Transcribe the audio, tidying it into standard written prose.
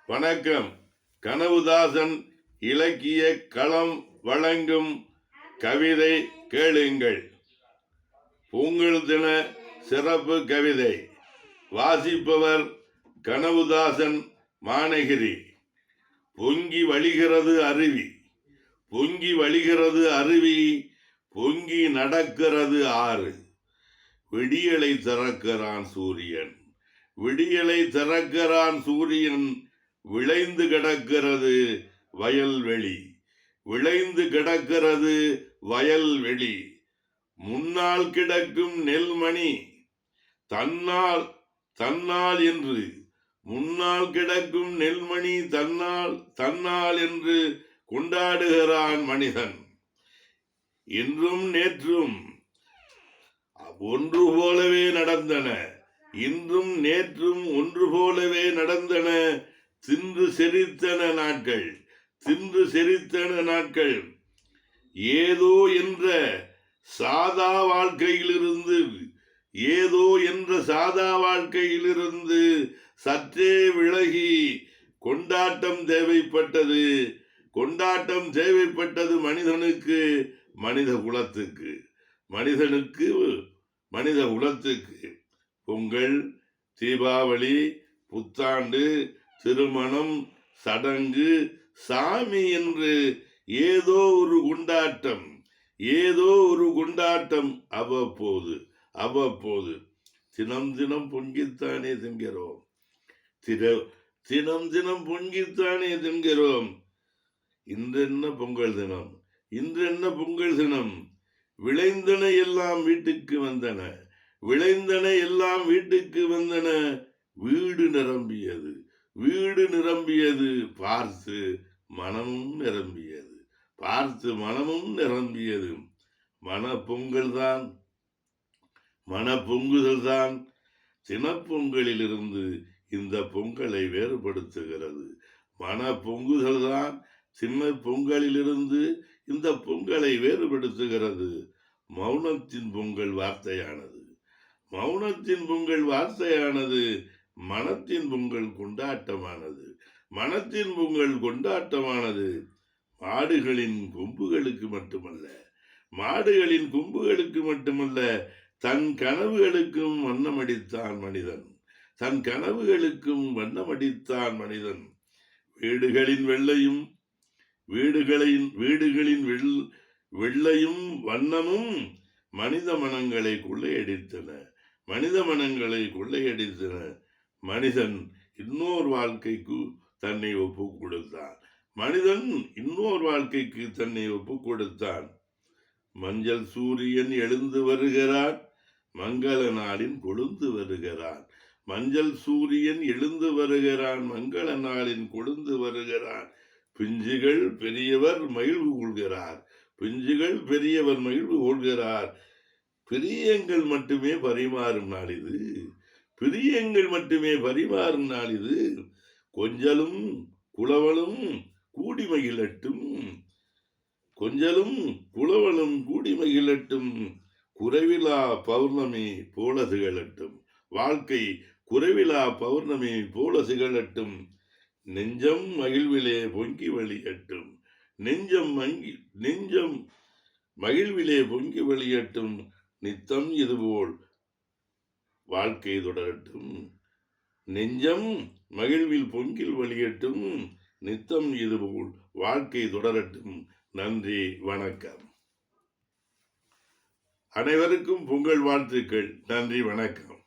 வணக்கம். கனவுதாசன் இலக்கிய களம் வழங்கும் கவிதை கேளுங்கள். பொங்கல் தின சிறப்பு கவிதை. வாசிப்பவர் கனவுதாசன் மானகிரி. பொங்கி வழிகிறது அருவி, பொங்கி வழிகிறது அருவி, பொங்கி நடக்கிறது ஆறு. விடியலை திறக்கிறான் சூரியன், விடியலை திறக்கிறான் சூரியன். விளைந்து கிடக்கிறது வயல்வெளி, விளைந்து கிடக்கிறது வயல்வெளி. முன்னால் கிடக்கும் நெல்மணி தன்னால் தன்னால் என்று, முன்னால் கிடக்கும் நெல்மணி தன்னால் தன்னால் என்று கொண்டாடுகிறான் மனிதன். இன்றும் நேற்றும் ஒன்று போலவே நடந்தன, இன்றும் நேற்றும் ஒன்று போலவே நடந்தன. தின்று செரித்தன நாட்கள், தின்று செரித்தன நாட்கள். ஏதோ என்ற சாதா வாழ்க்கையிலிருந்து, ஏதோ என்ற சாதா வாழ்க்கையிலிருந்து சற்றே விலகி கொண்டாட்டம் தேவைப்பட்டது, கொண்டாட்டம் தேவைப்பட்டது மனிதனுக்கு, மனித குலத்துக்கு, மனிதனுக்கு, மனித குலத்துக்கு. பொங்கல், தீபாவளி, புத்தாண்டு, திருமணம், சடங்கு, சாமி என்று ஏதோ ஒரு கொண்டாட்டம், ஏதோ ஒரு கொண்டாட்டம். அவ்வப்போது அவ்வப்போது தினம் தினம் பொங்கித்தானே தின்கிறோம், தினம் தினம் பொங்கித்தானே தின்கிறோம். இன்று என்ன பொங்கல் தினம், இன்று என்ன பொங்கல் தினம். விளைந்தன எல்லாம் வீட்டுக்கு வந்தன, விளைந்தன எல்லாம் வீட்டுக்கு வந்தன. வீடு நிரம்பியது, வீடு நிரம்பியது, பார்த்து மனமும் நிரம்பியது, பார்த்து மனமும் நிரம்பியது. மன பொங்கல் தான், மன பொங்குதல் தான் தினப்பொங்கலிலிருந்து இந்த பொங்கலை வேறுபடுத்துகிறது. மன பொங்குதல் தான் சின்ன பொங்கலிலிருந்து இந்த பொங்கலை வேறுபடுத்துகிறது. மௌனத்தின் பொங்கல் வார்த்தையானது, மௌனத்தின் பொங்கல் வார்த்தையானது. மனத்தின் பொங்கல் கொண்டாட்டமானது, மனத்தின் பொங்கல் கொண்டாட்டமானது. மாடுகளின் கொம்புகளுக்கு மட்டுமல்ல, மாடுகளின் கொம்புகளுக்கு மட்டுமல்ல, தன் கனவுகளுக்கும் வண்ணமடித்தான் மனிதன், தன் கனவுகளுக்கும் வண்ணமடித்தான் மனிதன். வீடுகளின் வெள்ளையும், வீடுகளின் வெள்ளையும் வண்ணமும் மனித மனங்களை கொள்ளையடித்தன, மனித மனங்களை கொள்ளையடித்தன. மனிதன் இன்னொரு வாழ்க்கைக்கு தன்னை ஒப்பு கொடுத்தான், மனிதன் இன்னொரு வாழ்க்கைக்கு தன்னை ஒப்பு கொடுத்தான். மஞ்சள் சூரியன் எழுந்து வருகிறான், மங்கள நாளின் கொழுந்து வருகிறான். மஞ்சள் சூரியன் எழுந்து வருகிறான், மங்கள நாளின் கொழுந்து வருகிறான். பிஞ்சுகள் பெரியவர் மகிழ்வு கொள்கிறார், பிஞ்சுகள் பெரியவர் மகிழ்வு கொள்கிறார். பிரியங்கள் மட்டுமே பரிமாறும் நாள் இது, பிரியங்கள் மட்டுமே பரிமாறும் நாள் இது. கொஞ்சலும் குளவலும் கூடி மகிழட்டும், கொஞ்சலும் குளவலும் கூடி மகிழட்டும். குறைவிலா பௌர்ணமி போல திகழட்டும், வாழ்க்கை குறைவிலா பௌர்ணமி போல திகழட்டும். நெஞ்சம் மகிழ்விலே பொங்கி வழியட்டும், நெஞ்சம் மகிழ்விலே பொங்கி வழியட்டும். நித்தம் இதுபோல் வாழ்க்கை தொடரட்டும், நெஞ்சம் மகிழ்வில் பொங்கில் வழியட்டும். நித்தம் இதுபோல் வாழ்க்கை தொடரட்டும். நன்றி, வணக்கம். அனைவருக்கும் பொங்கல் வாழ்த்துக்கள். நன்றி, வணக்கம்.